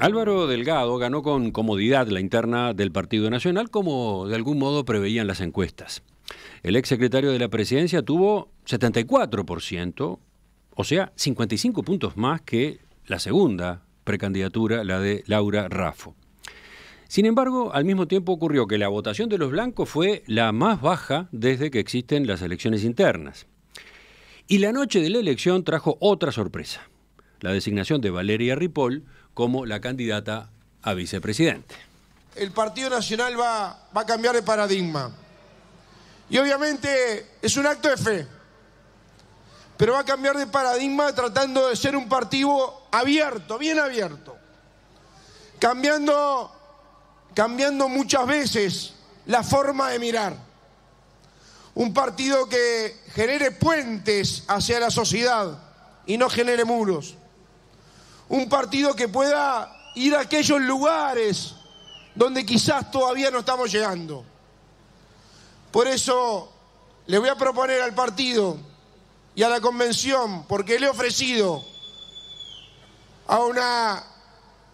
Álvaro Delgado ganó con comodidad la interna del Partido Nacional, como de algún modo preveían las encuestas. El exsecretario de la Presidencia tuvo 74%, o sea, 55 puntos más que la segunda precandidatura, la de Laura Raffo. Sin embargo, al mismo tiempo ocurrió que la votación de los blancos fue la más baja desde que existen las elecciones internas. Y la noche de la elección trajo otra sorpresa: la designación de Valeria Ripoll como la candidata a vicepresidente. El Partido Nacional va a cambiar de paradigma. Y obviamente es un acto de fe. Pero va a cambiar de paradigma tratando de ser un partido abierto, bien abierto. Cambiando muchas veces la forma de mirar. Un partido que genere puentes hacia la sociedad y no genere muros. Un partido que pueda ir a aquellos lugares donde quizás todavía no estamos llegando. Por eso le voy a proponer al partido y a la convención, porque le he ofrecido a una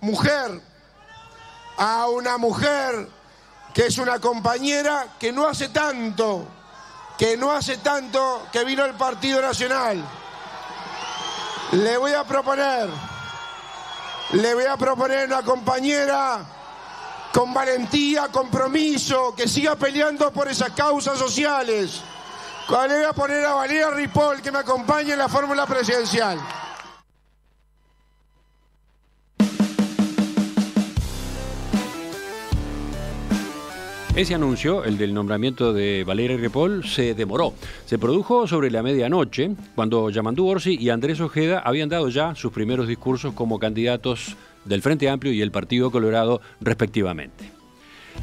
mujer que es una compañera que no hace tanto que vino al Partido Nacional. Le voy a proponer una compañera con valentía, compromiso, que siga peleando por esas causas sociales. Le voy a poner a Valeria Ripoll que me acompañe en la fórmula presidencial. Ese anuncio, el del nombramiento de Valeria Ripoll, se demoró. Se produjo sobre la medianoche, cuando Yamandú Orsi y Andrés Ojeda habían dado ya sus primeros discursos como candidatos del Frente Amplio y el Partido Colorado, respectivamente.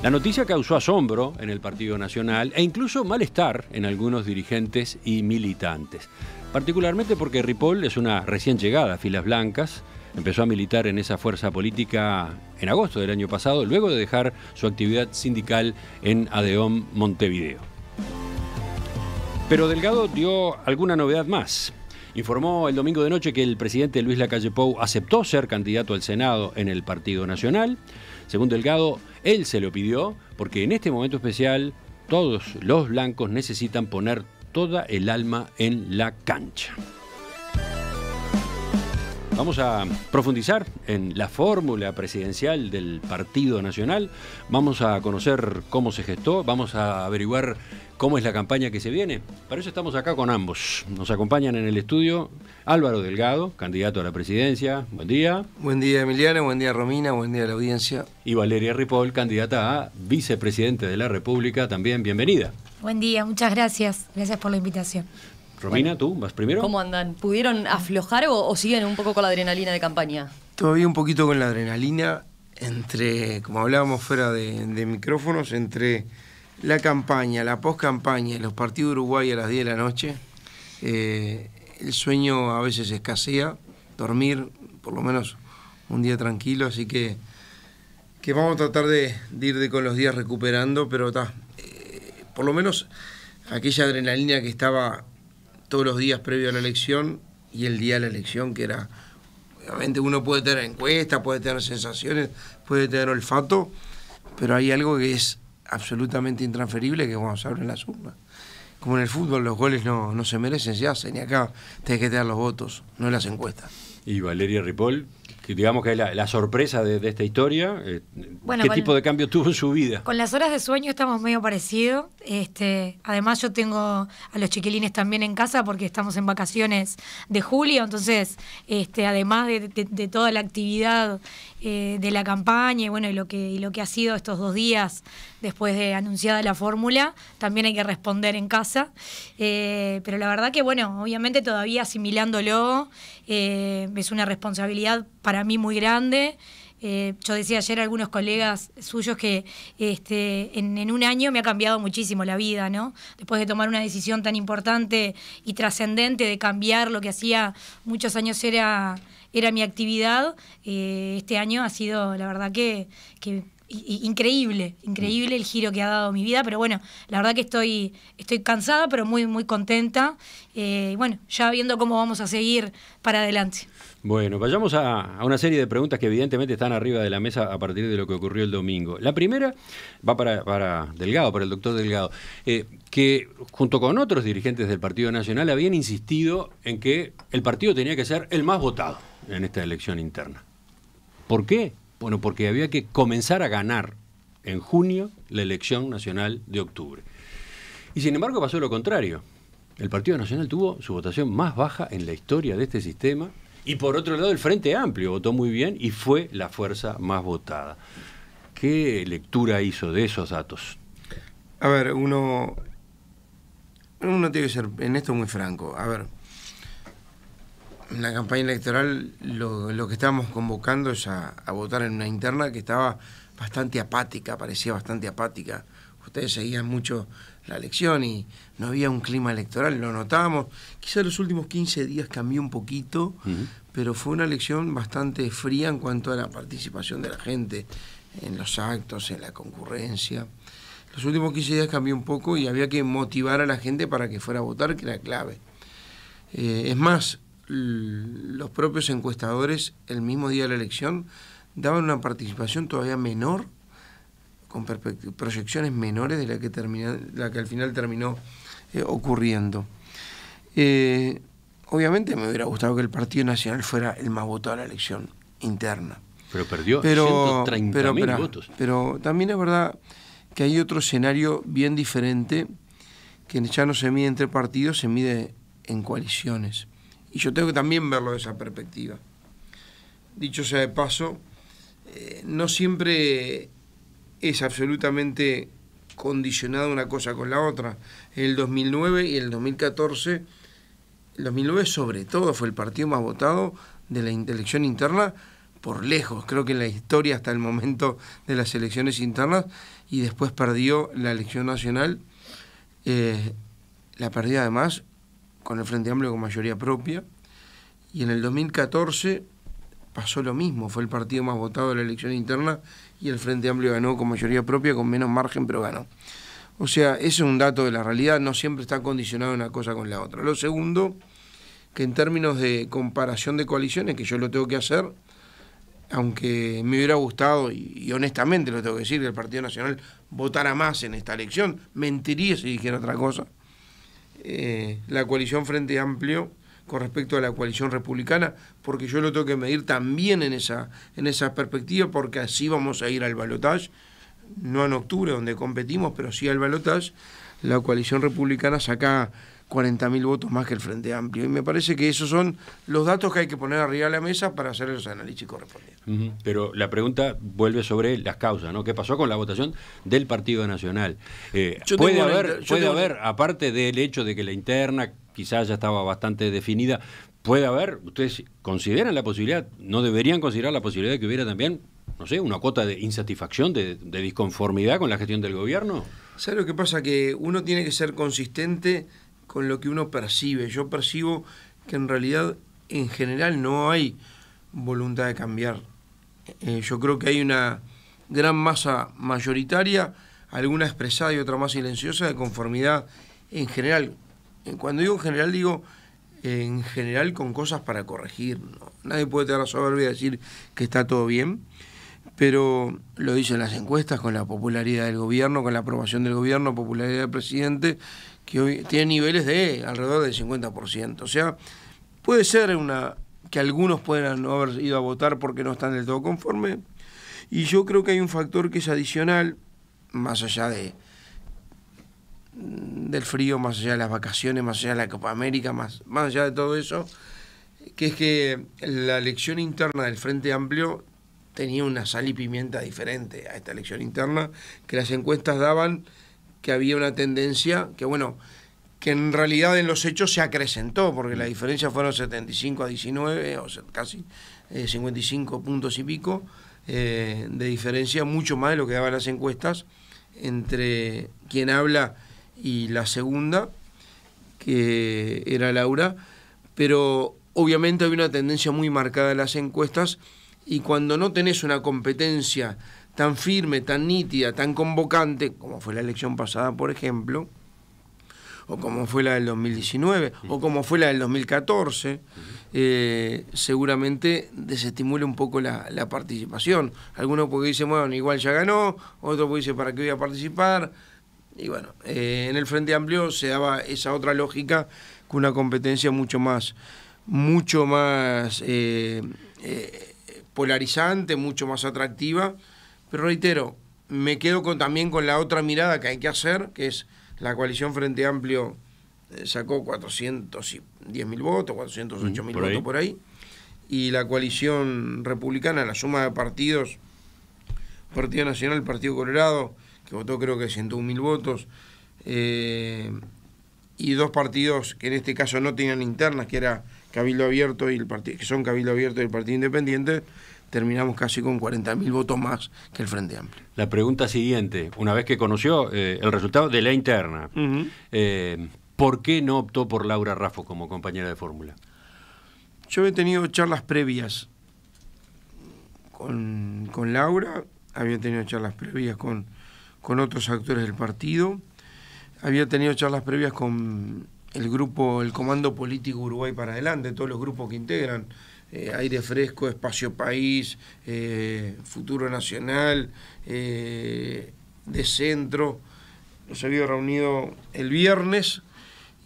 La noticia causó asombro en el Partido Nacional e incluso malestar en algunos dirigentes y militantes, particularmente porque Ripoll es una recién llegada a filas blancas. Empezó a militar en esa fuerza política en agosto del año pasado, luego de dejar su actividad sindical en ADEOM Montevideo. Pero Delgado dio alguna novedad más. Informó el domingo de noche que el presidente Luis Lacalle Pou aceptó ser candidato al Senado en el Partido Nacional. Según Delgado, él se lo pidió porque en este momento especial todos los blancos necesitan poner toda el alma en la cancha. Vamos a profundizar en la fórmula presidencial del Partido Nacional, vamos a conocer cómo se gestó, vamos a averiguar cómo es la campaña que se viene. Para eso estamos acá con ambos. Nos acompañan en el estudio Álvaro Delgado, candidato a la presidencia. Buen día. Buen día, Emiliano, buen día, Romina, buen día a la audiencia. Y Valeria Ripoll, candidata a vicepresidente de la República, también bienvenida. Buen día, muchas gracias. Gracias por la invitación. Romina, bueno, ¿tú vas primero? ¿Cómo andan? ¿Pudieron aflojar o siguen un poco con la adrenalina de campaña? Todavía un poquito con la adrenalina, como hablábamos fuera de micrófonos, entre la campaña, la post-campaña y los partidos de Uruguay a las 10 de la noche. El sueño a veces escasea, dormir por lo menos un día tranquilo, así que vamos a tratar de ir con los días recuperando, pero por lo menos aquella adrenalina que estaba todos los días previo a la elección y el día de la elección, que era, obviamente uno puede tener encuestas, puede tener sensaciones, puede tener olfato, pero hay algo que es absolutamente intransferible, que vamos a ver en las urnas. Como en el fútbol, los goles no se merecen, se hacen, y acá tenés que tener los votos, no las encuestas. Y Valeria Ripoll, que digamos que es la sorpresa de esta historia, bueno, ¿qué tipo de cambio tuvo en su vida? Con las horas de sueño estamos medio parecidos. Además yo tengo a los chiquilines también en casa porque estamos en vacaciones de julio, entonces además de toda la actividad de la campaña y bueno, y lo que ha sido estos 2 días después de anunciada la fórmula, también hay que responder en casa. Pero la verdad que bueno, obviamente todavía asimilándolo, es una responsabilidad para mí muy grande. Yo decía ayer a algunos colegas suyos que en un año me ha cambiado muchísimo la vida, ¿no? Después de tomar una decisión tan importante y trascendente de cambiar lo que hacía muchos años era mi actividad, este año ha sido la verdad que increíble el giro que ha dado mi vida, pero bueno, la verdad que estoy cansada, pero muy, muy contenta. Y bueno, ya viendo cómo vamos a seguir para adelante. Bueno, vayamos a una serie de preguntas que evidentemente están arriba de la mesa a partir de lo que ocurrió el domingo. La primera va para Delgado, para el doctor Delgado, que junto con otros dirigentes del Partido Nacional habían insistido en que el partido tenía que ser el más votado en esta elección interna. ¿Por qué? Bueno, porque había que comenzar a ganar en junio la elección nacional de octubre. Y sin embargo pasó lo contrario. El Partido Nacional tuvo su votación más baja en la historia de este sistema. Y por otro lado, el Frente Amplio votó muy bien y fue la fuerza más votada. ¿Qué lectura hizo de esos datos? A ver, uno tiene que ser en esto muy franco. A ver, en la campaña electoral lo que estábamos convocando es a votar en una interna que estaba bastante apática, parecía bastante apática. Ustedes seguían mucho la elección y no había un clima electoral, lo notábamos. Quizás los últimos 15 días cambió un poquito, pero fue una elección bastante fría en cuanto a la participación de la gente en los actos, en la concurrencia. Los últimos 15 días cambió un poco y había que motivar a la gente para que fuera a votar, que era clave. Es más, los propios encuestadores, el mismo día de la elección, daban una participación todavía menor, con proyecciones menores de la que al final terminó ocurriendo. Obviamente me hubiera gustado que el Partido Nacional fuera el más votado de la elección interna. Pero perdió 130.000 votos. Pero también es verdad que hay otro escenario bien diferente, que ya no se mide entre partidos, se mide en coaliciones. Y yo tengo que también verlo de esa perspectiva. Dicho sea de paso, no siempre es absolutamente condicionada una cosa con la otra. En el 2009 y el 2014, el 2009 sobre todo fue el partido más votado de la elección interna por lejos, creo que en la historia hasta el momento de las elecciones internas, y después perdió la elección nacional, la perdió además con el Frente Amplio con mayoría propia, y en el 2014 pasó lo mismo, fue el partido más votado de la elección interna y el Frente Amplio ganó con mayoría propia, con menos margen, pero ganó. O sea, ese es un dato de la realidad, no siempre está condicionado una cosa con la otra. Lo segundo, que en términos de comparación de coaliciones, que yo lo tengo que hacer, aunque me hubiera gustado, y honestamente lo tengo que decir, que el Partido Nacional votara más en esta elección, mentiría si dijera otra cosa. La coalición Frente Amplio con respecto a la coalición republicana, porque yo lo tengo que medir también en esa perspectiva, porque así vamos a ir al balotaje, no en octubre donde competimos, pero sí al balotaje. La coalición republicana saca 40.000 votos más que el Frente Amplio, y me parece que esos son los datos que hay que poner arriba de la mesa para hacer los análisis correspondientes. Pero la pregunta vuelve sobre las causas, ¿no? ¿Qué pasó con la votación del Partido Nacional? Puede haber, aparte del hecho de que la interna quizás ya estaba bastante definida, puede haber, ustedes consideran la posibilidad, no deberían considerar la posibilidad de que hubiera también, no sé, una cuota de insatisfacción, de disconformidad con la gestión del gobierno. ¿Sabes lo que pasa? Que uno tiene que ser consistente con lo que uno percibe. Yo percibo que en realidad, en general, no hay voluntad de cambiar. Yo creo que hay una gran masa mayoritaria, alguna expresada y otra más silenciosa, de conformidad en general. Cuando digo en general con cosas para corregir, ¿no? Nadie puede tener la soberbia de decir que está todo bien, pero lo dicen las encuestas, con la popularidad del gobierno, con la aprobación del gobierno, popularidad del presidente, que hoy tiene niveles de alrededor del 50%. O sea, puede ser que algunos puedan no haber ido a votar porque no están del todo conformes, y yo creo que hay un factor que es adicional, más allá del frío, más allá de las vacaciones, más allá de la Copa América, más allá de todo eso, que es que la elección interna del Frente Amplio tenía una sal y pimienta diferente a esta elección interna, que las encuestas daban que había una tendencia que en realidad en los hechos se acrecentó, porque la diferencia fueron 75-19, o sea, casi 55 puntos y pico de diferencia, mucho más de lo que daban las encuestas, entre quien habla y la segunda, que era Laura, pero obviamente había una tendencia muy marcada en las encuestas, y cuando no tenés una competencia tan firme, tan nítida, tan convocante, como fue la elección pasada, por ejemplo, o como fue la del 2019, o como fue la del 2014, seguramente desestimula un poco la participación. Algunos porque dicen, bueno, igual ya ganó, otros porque dicen, ¿para qué voy a participar? Y bueno, en el Frente Amplio se daba esa otra lógica con una competencia mucho más polarizante, mucho más atractiva, pero reitero, me quedo también con la otra mirada que hay que hacer, que es la coalición Frente Amplio sacó 410.000 votos, 408.000 votos por ahí, y la coalición republicana, la suma de partidos, Partido Nacional, Partido Colorado, que votó creo que 101.000 votos, y dos partidos que en este caso no tenían internas, que era Cabildo Abierto y que son Cabildo Abierto y el Partido Independiente, terminamos casi con 40.000 votos más que el Frente Amplio. La pregunta siguiente, una vez que conoció el resultado de la interna, ¿por qué no optó por Laura Raffo como compañera de fórmula? Yo he tenido charlas previas con Laura, había tenido charlas previas con otros actores del partido, había tenido charlas previas con el grupo, el Comando Político Uruguay para Adelante, todos los grupos que integran, Aire Fresco, Espacio País, Futuro Nacional, de Centro. Nos habíamos reunido el viernes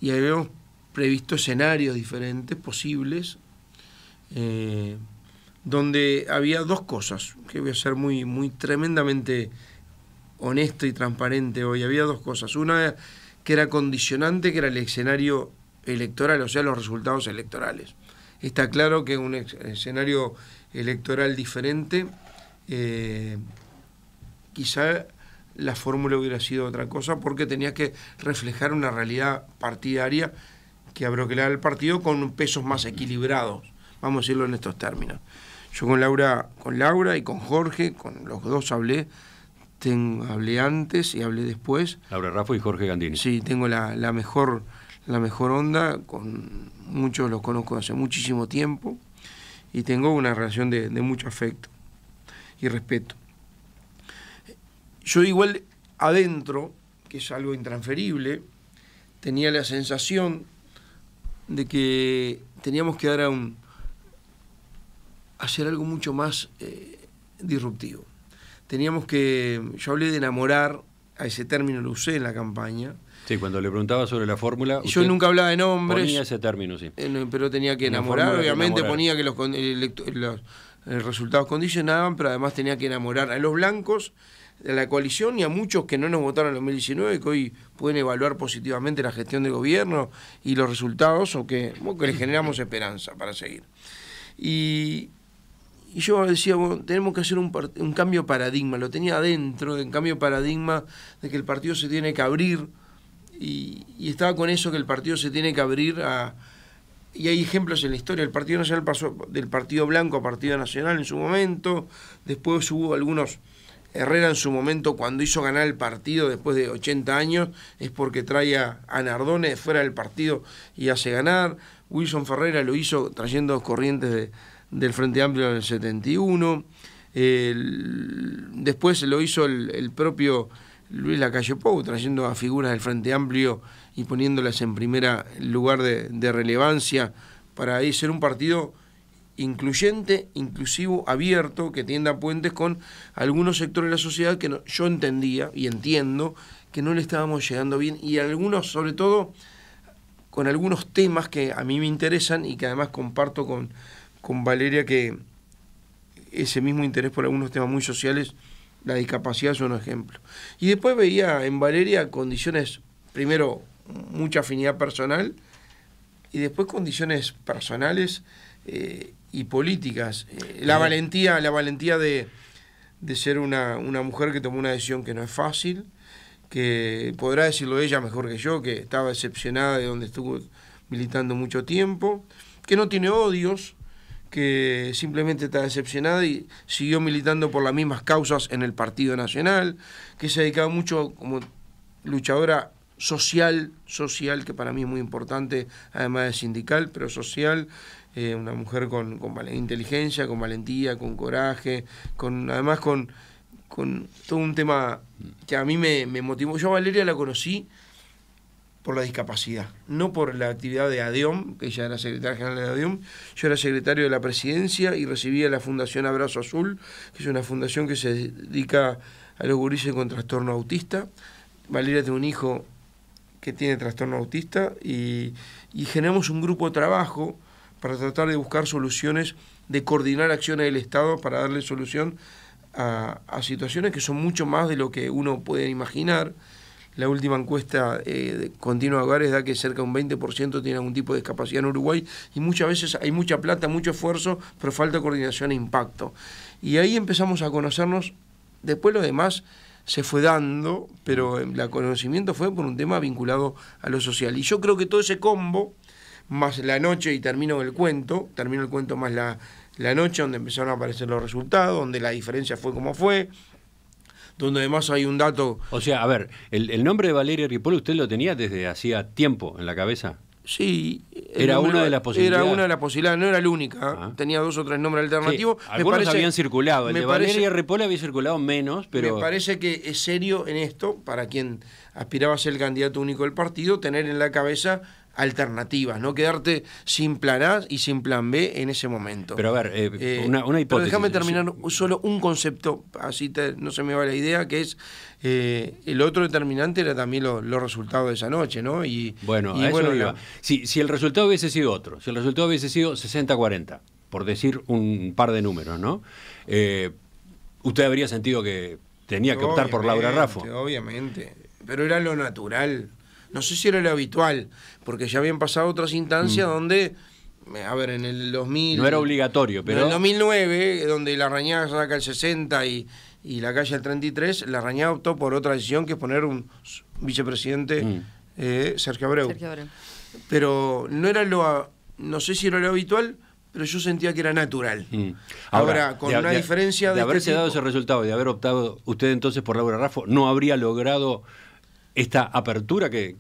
y habíamos previsto escenarios diferentes, posibles, donde había dos cosas, que voy a ser muy tremendamente honesto y transparente hoy. Había dos cosas. Una que era condicionante, que era el escenario electoral, o sea, los resultados electorales. Está claro que un escenario electoral diferente, quizá la fórmula hubiera sido otra cosa, porque tenía que reflejar una realidad partidaria que abroquelara el partido con pesos más equilibrados, vamos a decirlo en estos términos. Yo con Laura y con Jorge, con los dos hablé antes y hablé después. Laura Raffo y Jorge Gandini. Sí, tengo la mejor onda, con muchos los conozco hace muchísimo tiempo y tengo una relación de mucho afecto y respeto. Yo igual adentro, que es algo intransferible, tenía la sensación de que teníamos que hacer algo mucho más disruptivo. Yo hablé de enamorar, a ese término lo usé en la campaña. Sí, cuando le preguntaba sobre la fórmula... Yo nunca hablaba de nombres. Ponía ese término, sí. Pero tenía que enamorar, obviamente ponía que los resultados condicionaban, pero además tenía que enamorar a los blancos de la coalición y a muchos que no nos votaron en 2019, que hoy pueden evaluar positivamente la gestión del gobierno y los resultados, o que les generamos esperanza para seguir. Y yo decía, bueno, tenemos que hacer un cambio de paradigma, lo tenía adentro, un cambio de paradigma de que el partido se tiene que abrir, y estaba con eso, que el partido se tiene que abrir y hay ejemplos en la historia. El Partido Nacional pasó del Partido Blanco a Partido Nacional en su momento, después hubo algunos... Herrera en su momento, cuando hizo ganar el partido después de 80 años, es porque trae a Nardone fuera del partido y hace ganar. Wilson Ferreira lo hizo trayendo corrientes del Frente Amplio en el 71. Después lo hizo el propio Luis Lacalle Pou, trayendo a figuras del Frente Amplio y poniéndolas en primer lugar de relevancia para ahí ser un partido incluyente, inclusivo, abierto, que tienda puentes con algunos sectores de la sociedad que yo entendía y entiendo que no le estábamos llegando bien, y algunos, sobre todo, con algunos temas que a mí me interesan y que además comparto con Valeria, que ese mismo interés por algunos temas muy sociales, la discapacidad es un ejemplo. Y después veía en Valeria condiciones, primero, mucha afinidad personal, y después condiciones personales y políticas. La valentía de ser una mujer que tomó una decisión que no es fácil, que podrá decirlo ella mejor que yo, que estaba decepcionada de donde estuvo militando mucho tiempo, que no tiene odios, que simplemente está decepcionada y siguió militando por las mismas causas en el Partido Nacional, que se ha dedicado mucho como luchadora social, que para mí es muy importante, además de sindical, pero social. Una mujer con inteligencia, con valentía, con coraje, además con todo un tema que a mí me motivó. Yo a Valeria la conocí por la discapacidad, no por la actividad de ADEOM, que ella era secretaria general de ADEOM. Yo era secretario de la presidencia y recibía la Fundación Abrazo Azul, que es una fundación que se dedica a los gurises con trastorno autista. Valeria tiene un hijo que tiene trastorno autista y generamos un grupo de trabajo para tratar de buscar soluciones, de coordinar acciones del Estado para darle solución a situaciones que son mucho más de lo que uno puede imaginar. La última encuesta de Continua Hogares da que cerca de un 20% tiene algún tipo de discapacidad en Uruguay, y muchas veces hay mucha plata, mucho esfuerzo, pero falta coordinación e impacto. Y ahí empezamos a conocernos. Después lo demás se fue dando, pero el conocimiento fue por un tema vinculado a lo social. Y yo creo que todo ese combo, más la noche, y termino el cuento más la noche, donde empezaron a aparecer los resultados, donde la diferencia fue como fue, donde además hay un dato... O sea, a ver, el nombre de Valeria Ripoll, ¿usted lo tenía desde hacía tiempo en la cabeza? Sí. Era una de las posibilidades. Era una de las posibilidades, no era la única. Tenía 2 o 3 nombres alternativos. Sí, algunos habían circulado. El de Valeria Ripoll había circulado menos, pero... Me parece que es serio en esto, para quien aspiraba a ser el candidato único del partido, tener en la cabeza alternativas, no quedarte sin plan A y sin plan B en ese momento. Pero a ver, una hipótesis. Pero déjame terminar solo un concepto, así no se me va la idea, que es el otro determinante era también los resultados de esa noche, ¿no? Bueno, a eso iba. Si el resultado hubiese sido otro, si el resultado hubiese sido 60-40, por decir un par de números, ¿no? Usted habría sentido que tenía que optar por Laura Raffo. Obviamente, pero era lo natural. No sé si era lo habitual, porque ya habían pasado otras instancias donde, a ver, en el 2000... No era obligatorio, pero... En el 2009, donde Larrañaga saca el 60 y la Calle el 33, Larrañaga optó por otra decisión, que es poner un vicepresidente, Sergio Abreu. Pero no sé si era lo habitual, pero yo sentía que era natural. Ahora, con una diferencia de haberse dado ese resultado y de haber optado usted entonces por Laura Raffo, ¿no habría logrado esta apertura que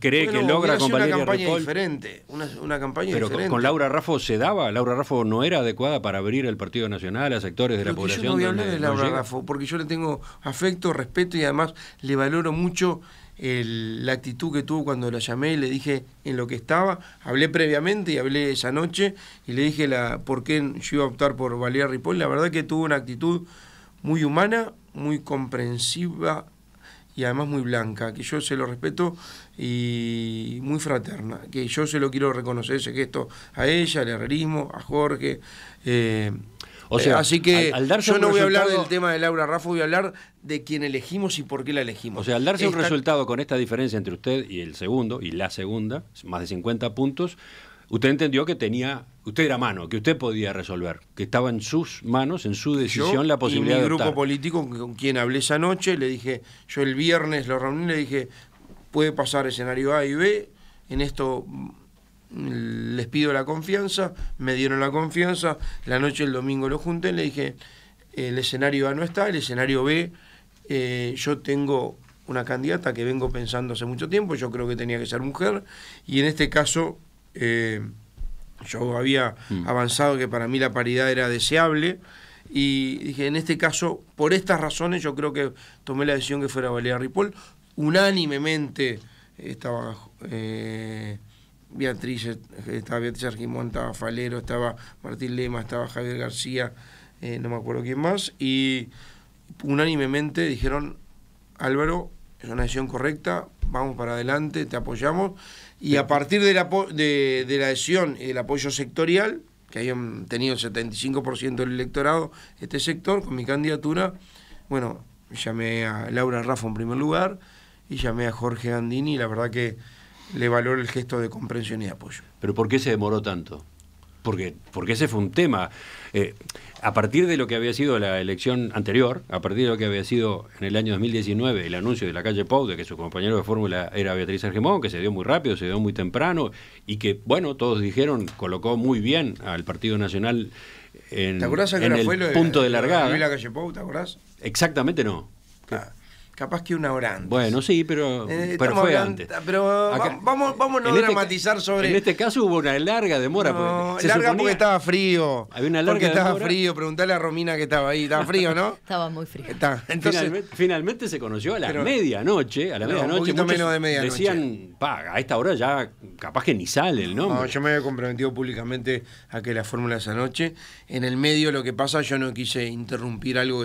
cree que logra con Valeria Ripoll? Una campaña diferente, una campaña pero diferente. Con Laura Raffo se daba. Laura Raffo no era adecuada para abrir el Partido Nacional a sectores de la población. Yo no voy a hablar de Laura Raffo, porque yo le tengo afecto, respeto, y además le valoro mucho la actitud que tuvo cuando la llamé y le dije en lo que estaba. Hablé previamente y hablé esa noche y le dije por qué yo iba a optar por Valeria Ripoll. La verdad que tuvo una actitud muy humana, muy comprensiva y además muy blanca, que yo se lo respeto, y muy fraterna, que yo se lo quiero reconocer ese gesto a ella, al herrerismo, a Jorge. O sea, así que al darse yo no voy a hablar resultado... del tema de Laura Raffo, voy a hablar de quién elegimos y por qué la elegimos. O sea, al darse un resultado con esta diferencia entre usted y el segundo, y la segunda, más de 50 puntos, usted entendió que usted era mano, que usted podía resolver, que estaba en sus manos, en su decisión, la posibilidad de optar. Mi grupo político con quien hablé esa noche, le dije, yo el viernes lo reuní, le dije, puede pasar escenario A y B, en esto les pido la confianza, me dieron la confianza, la noche del domingo lo junté, le dije, el escenario A no está, el escenario B, yo tengo una candidata que vengo pensando hace mucho tiempo, yo creo que tenía que ser mujer, y en este caso yo había avanzado que para mí la paridad era deseable, y dije, en este caso, por estas razones, yo creo que tomé la decisión que fuera Valeria Ripoll. Unánimemente estaba Beatriz Argimón, estaba Falero, estaba Martín Lema, estaba Javier García, no me acuerdo quién más, y unánimemente dijeron, Álvaro, es una decisión correcta, vamos para adelante, te apoyamos. Y a partir de la decisión y del apoyo sectorial, que habían tenido el 75% del electorado, este sector, con mi candidatura, bueno, llamé a Laura Raffo en primer lugar y llamé a Jorge Gandini, y la verdad que le valoro el gesto de comprensión y de apoyo. ¿Pero por qué se demoró tanto? Porque ese fue un tema. A partir de lo que había sido la elección anterior, a partir de lo que había sido en el año 2019 el anuncio de la calle Pou de que su compañero de fórmula era Beatriz Argimón, que se dio muy rápido, se dio muy temprano, y que, bueno, todos dijeron, colocó muy bien al Partido Nacional en ¿Te acordás el fue punto de la largada? la calle Pou, ¿te acordás? Exactamente no. capaz que una hora antes. Bueno, sí, pero fue antes. Pero Acá, vamos no dramatizar sobre... En este caso hubo una larga demora. No, larga porque estaba frío. Había una larga porque estaba demora. frío. Preguntale a Romina que estaba ahí. Estaba frío, ¿no? Estaba muy frío. Entonces, Finalmente se conoció a la medianoche. A la medianoche. Un poquito muchos menos de medianoche. Decían, a esta hora ya capaz que ni sale el nombre. No, yo me había comprometido públicamente a que la fórmula esa noche. En el medio lo que pasa, yo no quise interrumpir algo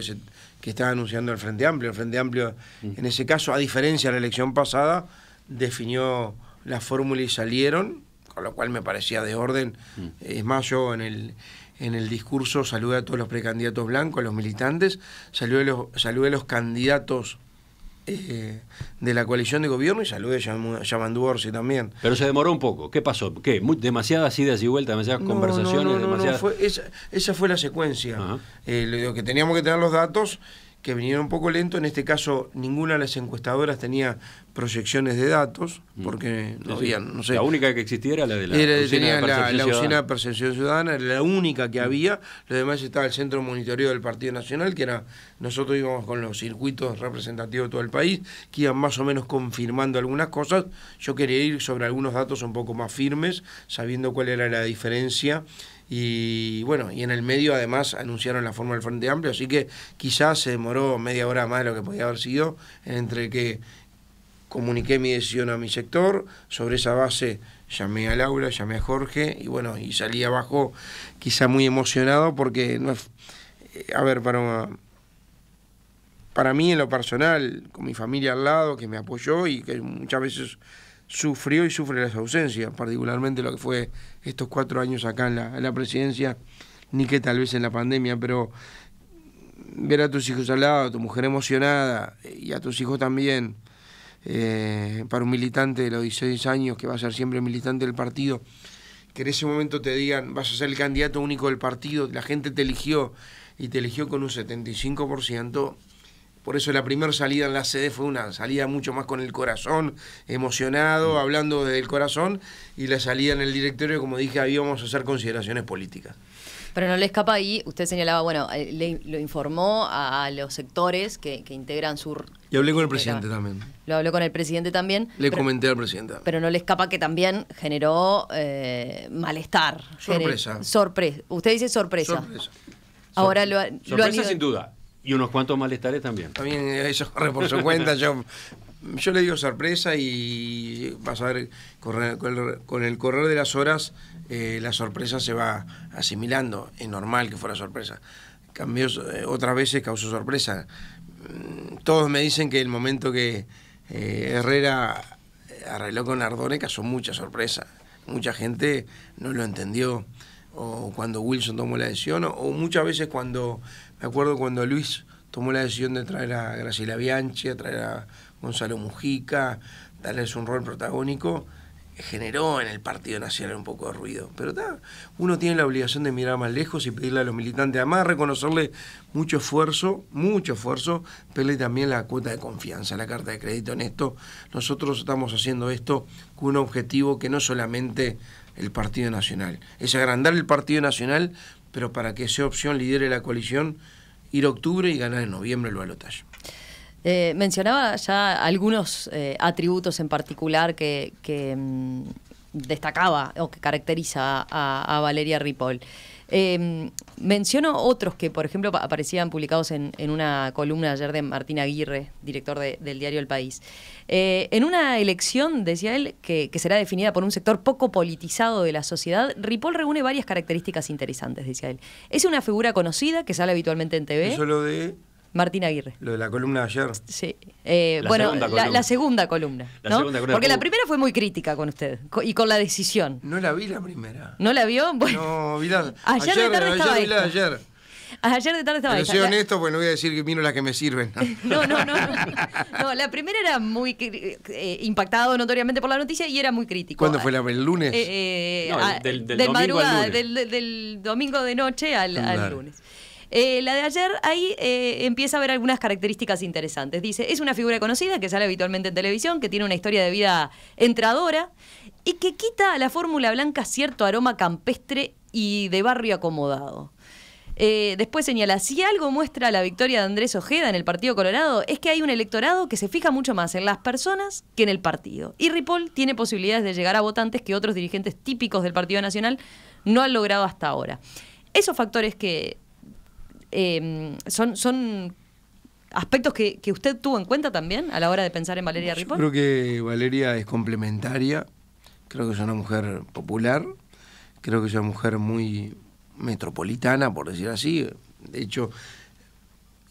que estaba anunciando el Frente Amplio. El Frente Amplio, en ese caso, a diferencia de la elección pasada, definió la fórmula y salieron, con lo cual me parecía de orden. Es más, yo en el discurso saludé a todos los precandidatos blancos, a los militantes, saludé a los candidatos de la coalición de gobierno y saludé a Yamandú Orsi también. Pero se demoró un poco. ¿Qué pasó? ¿Qué? Demasiadas idas y vueltas, demasiadas conversaciones, demasiadas... Esa fue la secuencia. Lo que teníamos que tener los datos, que vinieron un poco lento. En este caso, ninguna de las encuestadoras tenía proyecciones de datos, porque no habían, no sé. La única que existía era la de la usina de percepción ciudadana, era la única que había. Lo demás estaba el centro de monitoreo del Partido Nacional, que era, nosotros íbamos con los circuitos representativos de todo el país, que iban más o menos confirmando algunas cosas. Yo quería ir sobre algunos datos un poco más firmes, sabiendo cuál era la diferencia. Y bueno, y en el medio además anunciaron la forma del Frente Amplio, así que quizás se demoró media hora más de lo que podía haber sido, entre que comuniqué mi decisión a mi sector, sobre esa base llamé a Laura, llamé a Jorge, y bueno, y salí abajo quizá muy emocionado porque no es, a ver, para mí en lo personal, con mi familia al lado, que me apoyó y que muchas veces sufrió y sufre las ausencias, particularmente lo que fue estos 4 años acá en la presidencia, ni que tal vez en la pandemia, pero ver a tus hijos al lado, a tu mujer emocionada y a tus hijos también, para un militante de los 16 años que va a ser siempre militante del partido, que en ese momento te digan vas a ser el candidato único del partido, la gente te eligió y te eligió con un 75%. Por eso la primera salida en la sede fue una salida mucho más con el corazón, emocionado, hablando desde el corazón, y la salida en el directorio, como dije, íbamos a hacer consideraciones políticas. Pero no le escapa ahí, usted señalaba, bueno, lo informó a los sectores que integran sur. Y hablé con el presidente también. Lo habló con el presidente también. Comenté al presidente. Pero no le escapa que también generó malestar. Sorpresa. Usted dice sorpresa. Sorpresa. Ahora sorpresa sin duda. Y unos cuantos malestares también. También eso corre por su cuenta. Yo le digo sorpresa y vas a ver, con el correr de las horas, la sorpresa se va asimilando. Es normal que fuera sorpresa. Cambios, otras veces causó sorpresa. Todos me dicen que el momento que Herrera arregló con Nardone causó mucha sorpresa. Mucha gente no lo entendió. O cuando Wilson tomó la decisión, o muchas veces me acuerdo cuando Luis tomó la decisión de traer a Graciela Bianchi, a traer a Gonzalo Mujica, darles un rol protagónico, generó en el Partido Nacional un poco de ruido. Pero uno tiene la obligación de mirar más lejos y pedirle a los militantes, además reconocerle mucho esfuerzo, pedirle también la cuota de confianza, la carta de crédito en esto. Nosotros estamos haciendo esto con un objetivo que no solamente el Partido Nacional, es agrandar el Partido Nacional, pero para que esa opción lidere la coalición, ir a octubre y ganar en noviembre el balotaje. Mencionaba ya algunos atributos en particular que destacaba o que caracteriza a Valeria Ripoll. Menciono otros que, por ejemplo, aparecían publicados en una columna ayer de Martín Aguirre, director del diario El País. En una elección, decía él, que será definida por un sector poco politizado de la sociedad, Ripoll reúne varias características interesantes, decía él. Es una figura conocida que sale habitualmente en TV. Eso lo de... Martín Aguirre. Lo de la columna de ayer. Sí. La segunda columna. ¿No? Porque la primera fue muy crítica con usted y con la decisión. No la vi la primera. ¿No la vio? Bueno. No, vi la... Ayer de tarde estaba vi la de ayer. Ayer de tarde estaba Pero soy honesto, pues no voy a decir que miro las que me sirven. No, la primera era muy impactado notoriamente por la noticia y era muy crítico. ¿Cuándo fue el lunes? Del madrugada, del domingo de noche al lunes. La de ayer, ahí empieza a ver algunas características interesantes. Dice, es una figura conocida que sale habitualmente en televisión, que tiene una historia de vida entradora y que quita a la fórmula blanca cierto aroma campestre y de barrio acomodado. Después señala, si algo muestra la victoria de Andrés Ojeda en el Partido Colorado, es que hay un electorado que se fija mucho más en las personas que en el partido. Y Ripoll tiene posibilidades de llegar a votantes que otros dirigentes típicos del Partido Nacional no han logrado hasta ahora. Esos factores que son aspectos que usted tuvo en cuenta también a la hora de pensar en Valeria Ripoll. Yo creo que Valeria es complementaria, creo que es una mujer popular, creo que es una mujer muy metropolitana, por decir así. De hecho,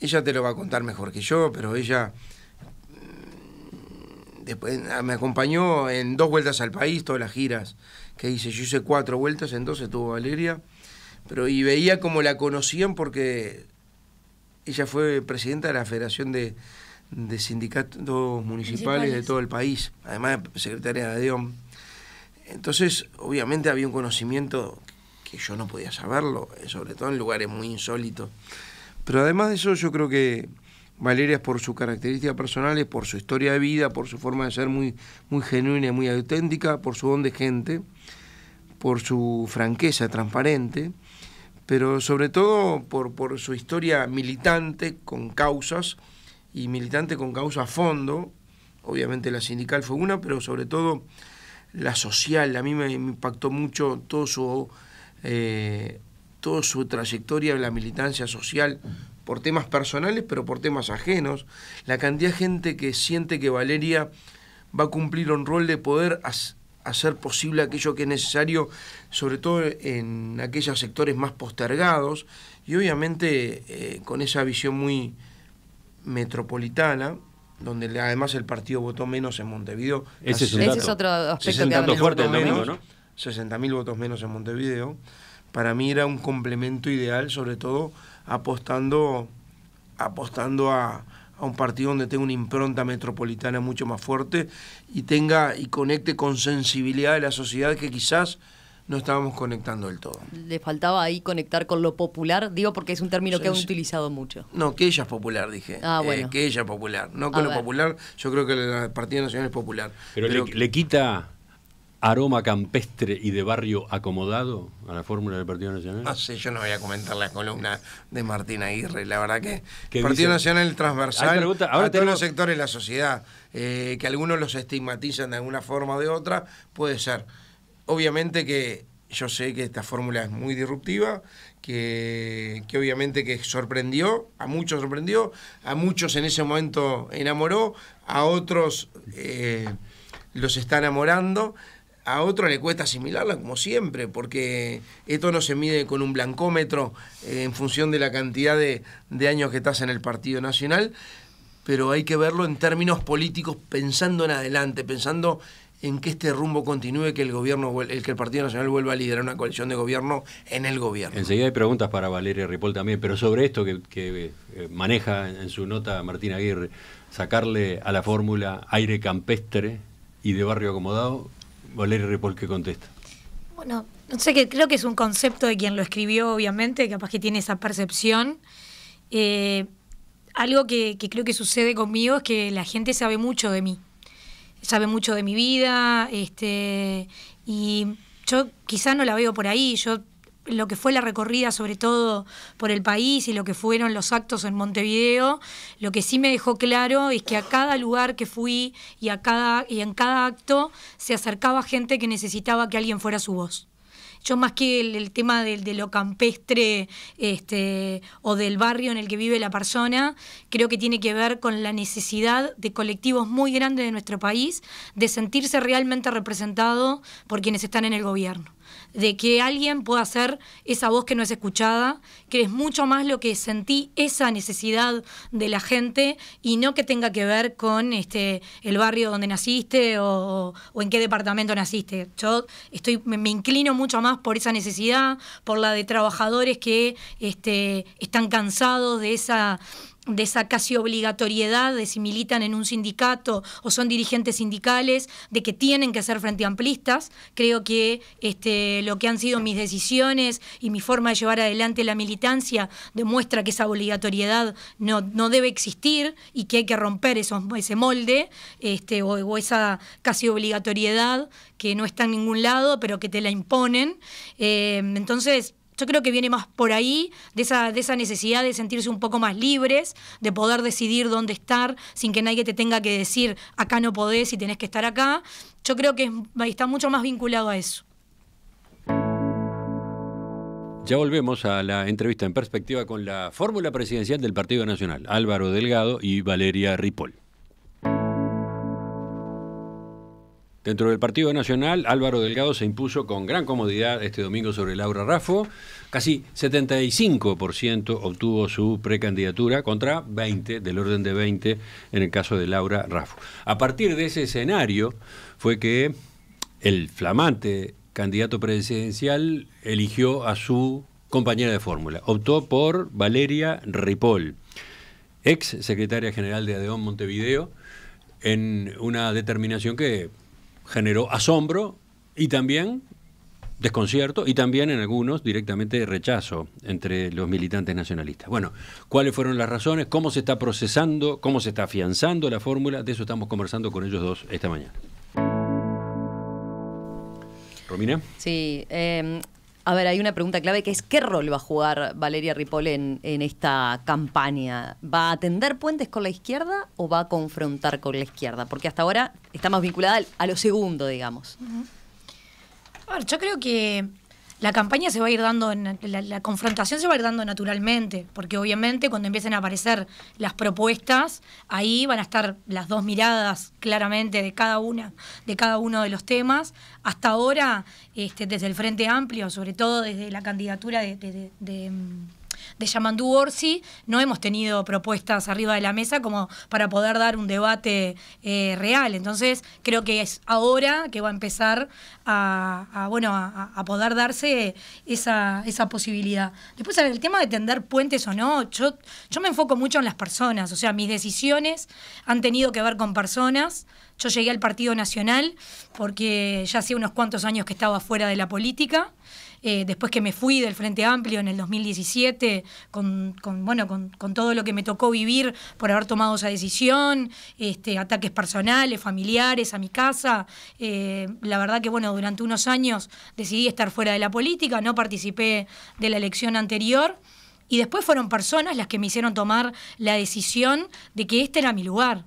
ella te lo va a contar mejor que yo, pero ella después me acompañó en 2 vueltas al país, todas las giras que hice. Yo hice 4 vueltas, en 2 estuvo Valeria, y veía cómo la conocían porque ella fue presidenta de la Federación de Sindicatos Municipales de todo el país, además de secretaria de ADEOM. Entonces, obviamente había un conocimiento que yo no podía saberlo, sobre todo en lugares muy insólitos. Pero además de eso, yo creo que Valeria, es por sus características personales, por su historia de vida, por su forma de ser muy genuina y muy auténtica, por su don de gente, por su franqueza transparente, pero sobre todo por su historia militante con causas, y militante con causa a fondo. Obviamente la sindical fue una, pero sobre todo la social. A mí me impactó mucho toda su trayectoria en la militancia social, por temas personales, pero por temas ajenos. La cantidad de gente que siente que Valeria va a cumplir un rol de poder hacer posible aquello que es necesario, sobre todo en aquellos sectores más postergados, y obviamente con esa visión muy metropolitana, donde además el partido votó menos en Montevideo. Ese es otro aspecto que dato fuerte el domingo, ¿no? 60.000 votos menos en Montevideo. Para mí era un complemento ideal, sobre todo apostando a un partido donde tenga una impronta metropolitana mucho más fuerte y conecte con sensibilidad de la sociedad que quizás no estábamos conectando del todo. Le faltaba ahí conectar con lo popular, digo porque es un término que han utilizado mucho. No, que ella es popular, dije. Bueno. Que ella es popular. No con lo popular, yo creo que el Partido Nacional es popular. Pero le quita aroma campestre y de barrio acomodado a la fórmula del Partido Nacional. No sé, yo no voy a comentar la columna de Martín Aguirre. La verdad que el Partido dice? Nacional es transversal ahora a todos los sectores de la sociedad. Que algunos los estigmatizan de alguna forma o de otra, puede ser. Obviamente que yo sé que esta fórmula es muy disruptiva, que obviamente que sorprendió, a muchos en ese momento enamoró, a otros los está enamorando, a otros le cuesta asimilarla, como siempre, porque esto no se mide con un blancómetro en función de la cantidad de años que estás en el Partido Nacional, pero hay que verlo en términos políticos, pensando en adelante, pensando en que este rumbo continúe, que el Partido Nacional vuelva a liderar una coalición de gobierno en el gobierno. Enseguida hay preguntas para Valeria Ripoll también, pero sobre esto que maneja en su nota Martín Aguirre, sacarle a la fórmula aire campestre y de barrio acomodado, Valeria Ripoll, ¿qué contesta? Bueno, no sé, creo que es un concepto de quien lo escribió, obviamente, capaz que tiene esa percepción. Algo que creo que sucede conmigo es que la gente sabe mucho de mí. Sabe mucho de mi vida, y yo quizás no la veo por ahí. Yo, lo que fue la recorrida, sobre todo por el país, y lo que fueron los actos en Montevideo, lo que sí me dejó claro es que a cada lugar que fui y en cada acto se acercaba gente que necesitaba que alguien fuera su voz. Yo, más que el tema de lo campestre o del barrio en el que vive la persona, creo que tiene que ver con la necesidad de colectivos muy grandes de nuestro país de sentirse realmente representado por quienes están en el gobierno. De que alguien pueda ser esa voz que no es escuchada, que es mucho más lo que sentí, esa necesidad de la gente, y no que tenga que ver con el barrio donde naciste o en qué departamento naciste. Yo me inclino mucho más por esa necesidad, por la de trabajadores que están cansados de esa casi obligatoriedad de si militan en un sindicato o son dirigentes sindicales, de que tienen que ser frente amplistas. Creo que lo que han sido mis decisiones y mi forma de llevar adelante la militancia demuestra que esa obligatoriedad no debe existir y que hay que romper ese molde o esa casi obligatoriedad que no está en ningún lado, pero que te la imponen. Entonces, Yo creo que viene más por ahí, de esa necesidad de sentirse un poco más libres, de poder decidir dónde estar sin que nadie te tenga que decir acá no podés y tenés que estar acá. Yo creo que está mucho más vinculado a eso. Ya volvemos a la entrevista en perspectiva con la fórmula presidencial del Partido Nacional, Álvaro Delgado y Valeria Ripoll. Dentro del Partido Nacional, Álvaro Delgado se impuso con gran comodidad este domingo sobre Laura Raffo. Casi 75% obtuvo su precandidatura contra 20, del orden de 20 en el caso de Laura Raffo. A partir de ese escenario fue que el flamante candidato presidencial eligió a su compañera de fórmula. Optó por Valeria Ripoll, ex secretaria general de ADEON Montevideo, en una determinación que generó asombro y también desconcierto y también en algunos directamente rechazo entre los militantes nacionalistas. Bueno, ¿cuáles fueron las razones? ¿Cómo se está procesando? ¿Cómo se está afianzando la fórmula? De eso estamos conversando con ellos dos esta mañana. ¿Romina? Sí, a ver, hay una pregunta clave que es ¿qué rol va a jugar Valeria Ripoll en esta campaña? ¿Va a tender puentes con la izquierda o va a confrontar con la izquierda? Porque hasta ahora está más vinculada a lo segundo, digamos. A ver, yo creo que la campaña se va a ir dando, la confrontación se va a ir dando naturalmente, porque obviamente cuando empiecen a aparecer las propuestas, ahí van a estar las dos miradas claramente de cada uno de los temas. Hasta ahora, desde el Frente Amplio, sobre todo desde la candidatura de Yamandú Orsi, no hemos tenido propuestas arriba de la mesa como para poder dar un debate real. Entonces, creo que es ahora que va a empezar a poder darse esa posibilidad. Después, el tema de tender puentes o no, yo me enfoco mucho en las personas. O sea, mis decisiones han tenido que ver con personas. Yo llegué al Partido Nacional porque ya hacía unos cuantos años que estaba fuera de la política. Después que me fui del Frente Amplio en el 2017, con todo lo que me tocó vivir por haber tomado esa decisión, ataques personales, familiares a mi casa, la verdad que durante unos años decidí estar fuera de la política, no participé de la elección anterior. Y después fueron personas las que me hicieron tomar la decisión de que este era mi lugar.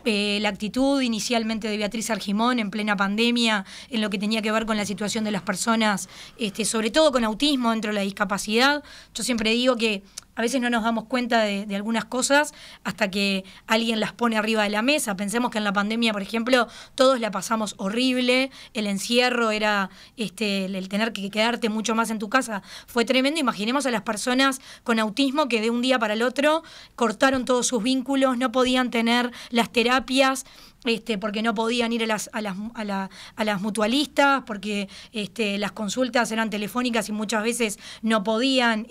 La actitud inicialmente de Beatriz Argimón en plena pandemia, en lo que tenía que ver con la situación de las personas, sobre todo con autismo dentro de la discapacidad. Yo siempre digo que a veces no nos damos cuenta de algunas cosas hasta que alguien las pone arriba de la mesa. Pensemos que en la pandemia, por ejemplo, todos la pasamos horrible, el encierro era, el tener que quedarte mucho más en tu casa fue tremendo. Imaginemos a las personas con autismo que de un día para el otro cortaron todos sus vínculos, no podían tener las terapias, porque no podían ir a las mutualistas, porque las consultas eran telefónicas y muchas veces no podían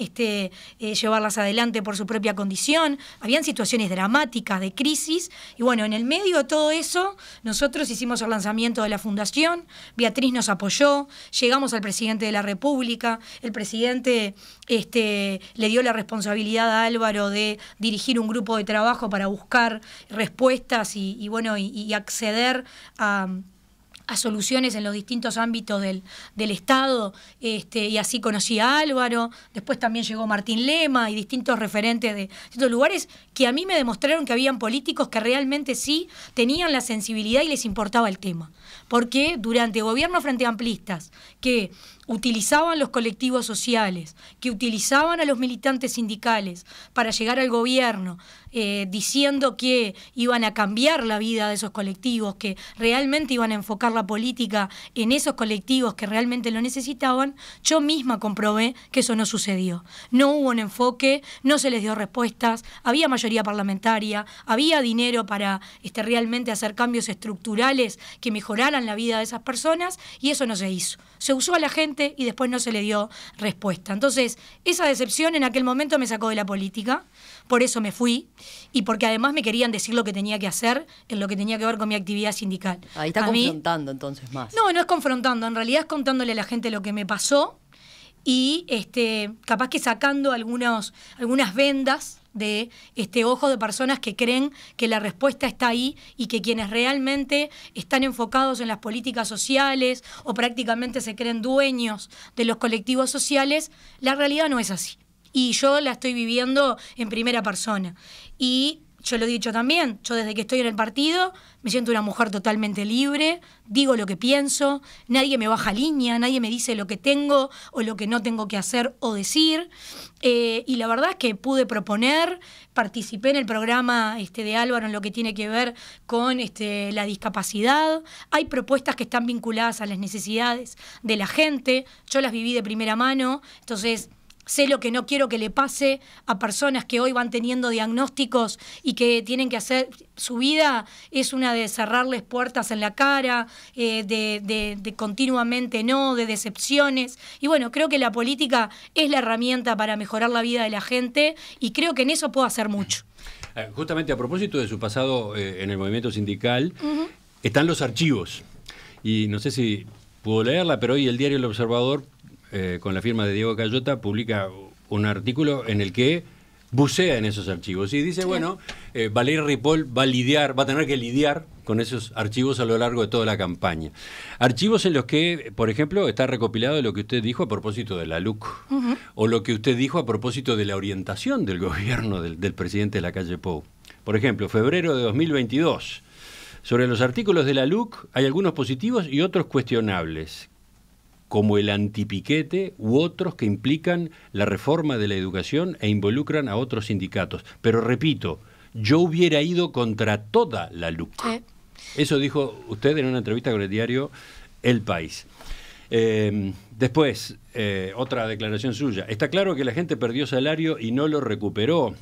llevarlas adelante por su propia condición. Habían situaciones dramáticas de crisis y en el medio de todo eso nosotros hicimos el lanzamiento de la fundación, Beatriz nos apoyó, llegamos al presidente de la República, el presidente le dio la responsabilidad a Álvaro de dirigir un grupo de trabajo para buscar respuestas y acceder a soluciones en los distintos ámbitos del Estado, y así conocí a Álvaro. Después también llegó Martín Lema y distintos referentes de distintos lugares que a mí me demostraron que habían políticos que realmente sí tenían la sensibilidad y les importaba el tema. Porque durante gobiernos frente amplistas que utilizaban los colectivos sociales, que utilizaban a los militantes sindicales para llegar al gobierno, diciendo que iban a cambiar la vida de esos colectivos, que realmente iban a enfocar la política en esos colectivos que realmente lo necesitaban, yo misma comprobé que eso no sucedió. No hubo un enfoque, no se les dio respuestas, había mayoría parlamentaria, había dinero para realmente hacer cambios estructurales que mejoraran la vida de esas personas y eso no se hizo. Se usó a la gente y después no se le dio respuesta. Entonces, esa decepción en aquel momento me sacó de la política, por eso me fui y porque además me querían decir lo que tenía que hacer en lo que tenía que ver con mi actividad sindical. Ahí está confrontando entonces más. No es confrontando, en realidad es contándole a la gente lo que me pasó y capaz que sacando algunas vendas de ojos de personas que creen que la respuesta está ahí y que quienes realmente están enfocados en las políticas sociales o prácticamente se creen dueños de los colectivos sociales, la realidad no es así. Y yo la estoy viviendo en primera persona. Y yo lo he dicho también, yo desde que estoy en el partido me siento una mujer totalmente libre, digo lo que pienso, nadie me baja línea, nadie me dice lo que tengo o lo que no tengo que hacer o decir. Y la verdad es que pude proponer, participé en el programa de Álvaro en lo que tiene que ver con la discapacidad. Hay propuestas que están vinculadas a las necesidades de la gente, yo las viví de primera mano, entonces sé lo que no quiero que le pase a personas que hoy van teniendo diagnósticos y que tienen que hacer, su vida es una de cerrarles puertas en la cara, de continuamente no, de decepciones. Y bueno, creo que la política es la herramienta para mejorar la vida de la gente y creo que en eso puedo hacer mucho. Justamente a propósito de su pasado en el movimiento sindical, están los archivos. Y no sé si puedo leerla, pero hoy el diario El Observador, con la firma de Diego Cayota, publica un artículo en el que bucea en esos archivos y dice, bueno, Valeria Ripoll va a tener que lidiar con esos archivos a lo largo de toda la campaña. Archivos en los que, por ejemplo, está recopilado lo que usted dijo a propósito de la LUC, o lo que usted dijo a propósito de la orientación del gobierno del presidente de la calle Pou. Por ejemplo, febrero de 2022. Sobre los artículos de la LUC hay algunos positivos y otros cuestionables, como el antipiquete u otros que implican la reforma de la educación e involucran a otros sindicatos. Pero repito, yo hubiera ido contra toda la LUC. Eso dijo usted en una entrevista con el diario El País. Después, otra declaración suya. Está claro que la gente perdió salario y no lo recuperó.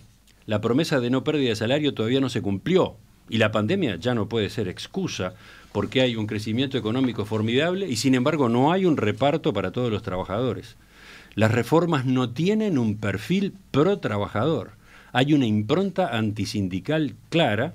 La promesa de no pérdida de salario todavía no se cumplió. Y la pandemia ya no puede ser excusa, porque hay un crecimiento económico formidable y sin embargo no hay un reparto para todos los trabajadores. Las reformas no tienen un perfil pro trabajador. Hay una impronta antisindical clara.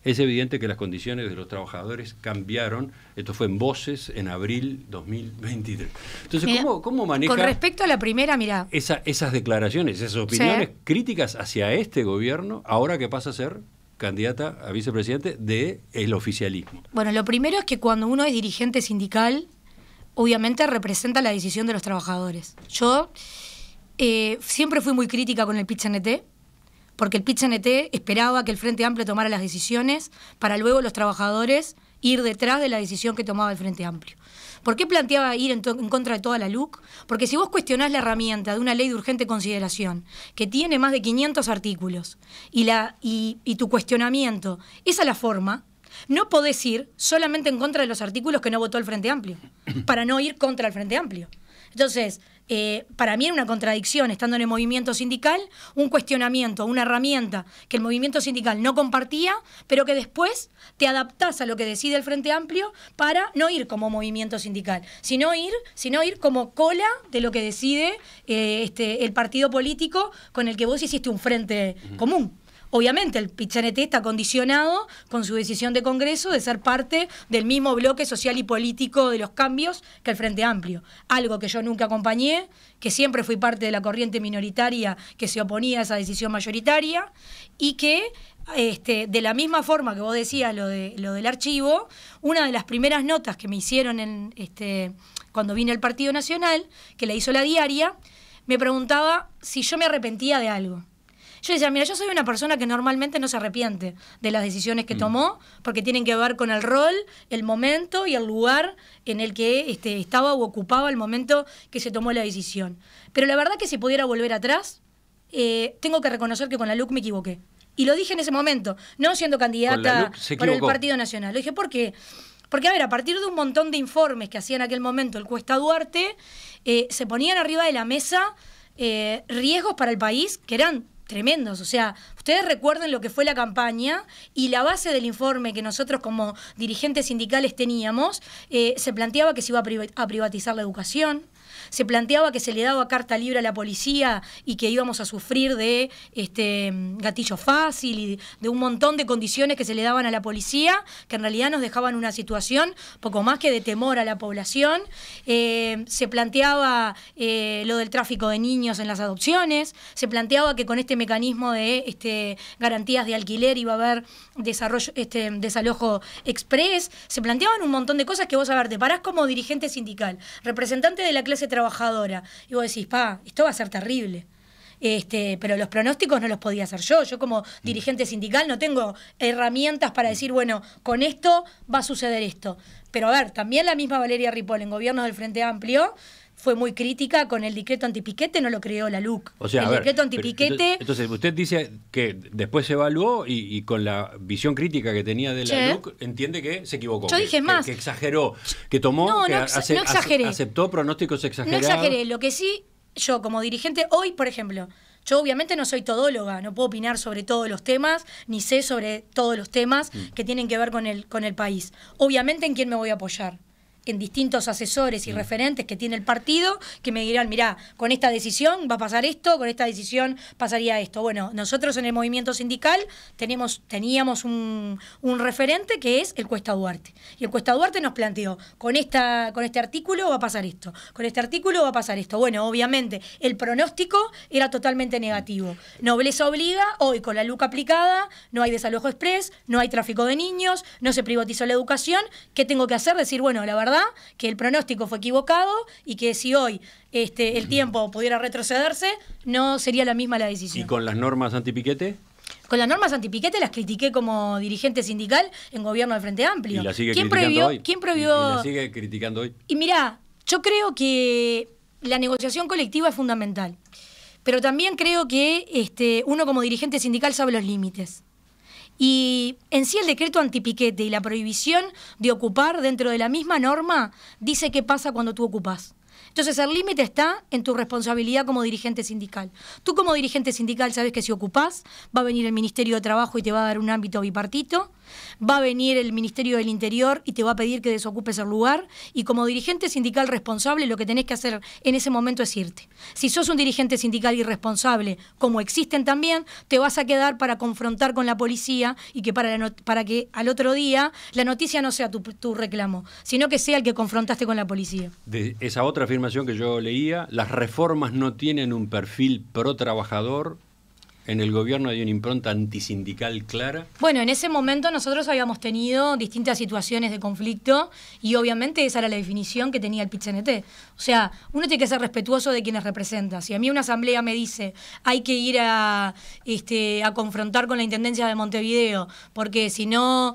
Es evidente que las condiciones de los trabajadores cambiaron. Esto fue en Voces en abril 2023. Entonces, mira, ¿cómo maneja con respecto a la primera, mira, esas declaraciones, esas opiniones críticas hacia este gobierno, ahora que pasa a ser candidata a vicepresidente del oficialismo? Bueno, lo primero es que cuando uno es dirigente sindical, obviamente representa la decisión de los trabajadores. Yo siempre fui muy crítica con el PIT-CNT, porque el PIT-CNT esperaba que el Frente Amplio tomara las decisiones para luego los trabajadores ir detrás de la decisión que tomaba el Frente Amplio. ¿Por qué planteaba ir en contra de toda la LUC? Porque si vos cuestionás la herramienta de una ley de urgente consideración que tiene más de 500 artículos y tu cuestionamiento es a la forma, no podés ir solamente en contra de los artículos que no votó el Frente Amplio, para no ir contra el Frente Amplio. Entonces, para mí era una contradicción, estando en el movimiento sindical, un cuestionamiento, una herramienta que el movimiento sindical no compartía, pero que después te adaptás a lo que decide el Frente Amplio para no ir como movimiento sindical, sino ir como cola de lo que decide el partido político con el que vos hiciste un frente común. Obviamente el PIT-CNT está condicionado con su decisión de Congreso de ser parte del mismo bloque social y político de los cambios que el Frente Amplio. Algo que yo nunca acompañé, que siempre fui parte de la corriente minoritaria que se oponía a esa decisión mayoritaria y que de la misma forma que vos decías lo del archivo, una de las primeras notas que me hicieron cuando vine al Partido Nacional, que la hizo La Diaria, me preguntaba si yo me arrepentía de algo. Yo decía, mira, yo soy una persona que normalmente no se arrepiente de las decisiones que tomó, porque tienen que ver con el rol, el momento y el lugar en el que estaba o ocupaba el momento que se tomó la decisión. Pero la verdad que si pudiera volver atrás, tengo que reconocer que con la LUC me equivoqué. Y lo dije en ese momento, no siendo candidata por el Partido Nacional. Lo dije, ¿por qué? Porque, a ver, a partir de un montón de informes que hacía en aquel momento el Cuesta Duarte, se ponían arriba de la mesa riesgos para el país que eran tremendos. O sea, ustedes recuerden lo que fue la campaña y la base del informe que nosotros como dirigentes sindicales teníamos, se planteaba que se iba a privatizar la educación, se planteaba que se le daba carta libre a la policía y que íbamos a sufrir de gatillo fácil y de un montón de condiciones que se le daban a la policía, que en realidad nos dejaban una situación poco más que de temor a la población. Se planteaba lo del tráfico de niños en las adopciones, se planteaba que con este mecanismo de garantías de alquiler iba a haber desalojo express, se planteaban un montón de cosas que vos, a ver, te parás como dirigente sindical, representante de la clase trabajadora, y vos decís, esto va a ser terrible. Pero los pronósticos no los podía hacer yo. Yo como dirigente sindical no tengo herramientas para decir, bueno, con esto va a suceder esto. Pero a ver, también la misma Valeria Ripoll en gobiernos del Frente Amplio fue muy crítica con el decreto antipiquete, no lo creó la LUC. O sea, el decreto antipiquete... Entonces, usted dice que después se evaluó y con la visión crítica que tenía de la LUC, entiende que se equivocó. Yo dije más. Que exageró, que tomó, no exageré. Aceptó pronósticos exagerados. No exageré, lo que sí, yo como dirigente, hoy, por ejemplo, yo obviamente no soy todóloga, no puedo opinar sobre todos los temas, ni sé sobre todos los temas que tienen que ver con el país. Obviamente, ¿en quién me voy a apoyar? En distintos asesores y referentes que tiene el partido, que me dirán, mirá, con esta decisión va a pasar esto, con esta decisión pasaría esto. Bueno, nosotros en el movimiento sindical teníamos un referente que es el Cuesta Duarte. Y el Cuesta Duarte nos planteó, con este artículo va a pasar esto, con este artículo va a pasar esto. Bueno, obviamente, el pronóstico era totalmente negativo. Nobleza obliga, hoy con la LUC aplicada, no hay desalojo express, no hay tráfico de niños, no se privatizó la educación. ¿Qué tengo que hacer? Decir, bueno, la verdad que el pronóstico fue equivocado y que si hoy el tiempo pudiera retrocederse, no sería la misma la decisión. ¿Y con las normas antipiquete? Con las normas antipiquete las critiqué como dirigente sindical en gobierno del Frente Amplio. ¿Y la sigue criticando hoy? ¿Quién prohibió? ¿Y la sigue criticando hoy? Y mirá, yo creo que la negociación colectiva es fundamental, pero también creo que uno como dirigente sindical sabe los límites. Y en sí el decreto antipiquete y la prohibición de ocupar dentro de la misma norma dice qué pasa cuando tú ocupás. Entonces el límite está en tu responsabilidad como dirigente sindical. Tú como dirigente sindical sabes que si ocupás, va a venir el Ministerio de Trabajo y te va a dar un ámbito bipartito, va a venir el Ministerio del Interior y te va a pedir que desocupes el lugar, y como dirigente sindical responsable lo que tenés que hacer en ese momento es irte. Si sos un dirigente sindical irresponsable, como existen también, te vas a quedar para confrontar con la policía y que para que al otro día la noticia no sea tu reclamo, sino que sea el que confrontaste con la policía. De esa otra afirmación que yo leía, las reformas no tienen un perfil pro trabajador. ¿En el gobierno hay una impronta antisindical clara? Bueno, en ese momento nosotros habíamos tenido distintas situaciones de conflicto y obviamente esa era la definición que tenía el PIT-CNT. O sea, uno tiene que ser respetuoso de quienes representa. Si a mí una asamblea me dice hay que ir a confrontar con la Intendencia de Montevideo porque si no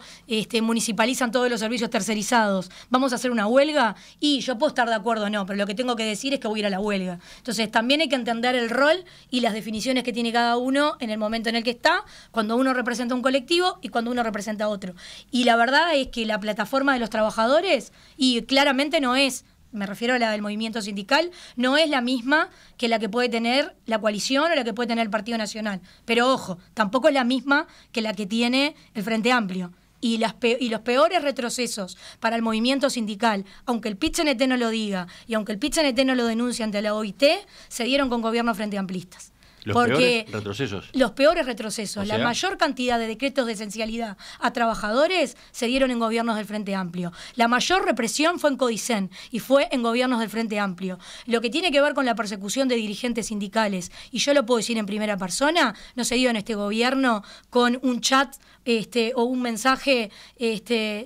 municipalizan todos los servicios tercerizados, vamos a hacer una huelga, y yo puedo estar de acuerdo o no, pero lo que tengo que decir es que voy a ir a la huelga. Entonces también hay que entender el rol y las definiciones que tiene cada uno en el momento en el que está, cuando uno representa un colectivo y cuando uno representa a otro. Y la verdad es que la plataforma de los trabajadores, y claramente no es, me refiero a la del movimiento sindical, no es la misma que la que puede tener la coalición o la que puede tener el Partido Nacional. Pero ojo, tampoco es la misma que la que tiene el Frente Amplio. Y los peores retrocesos para el movimiento sindical, aunque el PIT-CNT no lo diga y aunque el PIT-CNT no lo denuncie ante la OIT, se dieron con gobiernos frente amplistas. ¿Los peores retrocesos? Los peores retrocesos. O sea, la mayor cantidad de decretos de esencialidad a trabajadores se dieron en gobiernos del Frente Amplio. La mayor represión fue en Codicen y fue en gobiernos del Frente Amplio. Lo que tiene que ver con la persecución de dirigentes sindicales, y yo lo puedo decir en primera persona, no se dio en este gobierno con un chat o un mensaje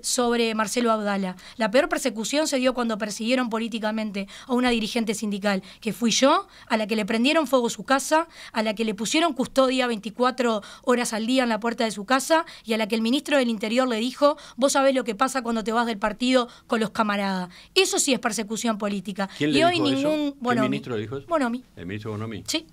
sobre Marcelo Abdala. La peor persecución se dio cuando persiguieron políticamente a una dirigente sindical, que fui yo, a la que le prendieron fuego su casa, a la que le pusieron custodia 24 horas al día en la puerta de su casa, y a la que el ministro del Interior le dijo, vos sabés lo que pasa cuando te vas del partido con los camaradas. Eso sí es persecución política. ¿Quién le dijo eso? ¿Qué ministro le dijo eso? Bonomi. ¿El ministro Bonomi? Sí.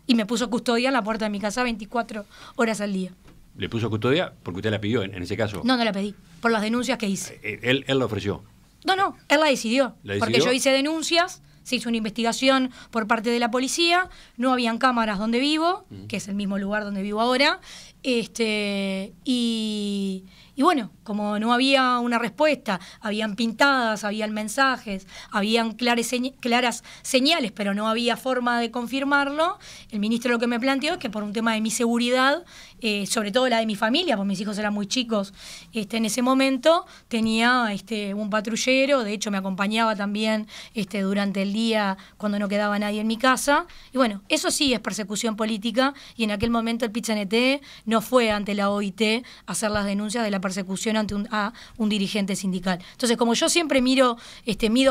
Y me puso custodia en la puerta de mi casa 24 horas al día. ¿Le puso custodia? Porque usted la pidió en ese caso. No la pedí, por las denuncias que hice. Él la ofreció. No, él la decidió. ¿La decidió? Porque yo hice denuncias, se hizo una investigación por parte de la policía, no habían cámaras donde vivo, que es el mismo lugar donde vivo ahora, y Y bueno, como no había una respuesta, habían pintadas, habían mensajes, habían claras señales, pero no había forma de confirmarlo, el ministro lo que me planteó es que por un tema de mi seguridad, sobre todo la de mi familia, porque mis hijos eran muy chicos en ese momento, tenía un patrullero, de hecho me acompañaba también durante el día cuando no quedaba nadie en mi casa. Y bueno, eso sí es persecución política, y en aquel momento el PIT-CNT no fue ante la OIT a hacer las denuncias de la persecución a un dirigente sindical. Entonces, como yo siempre mido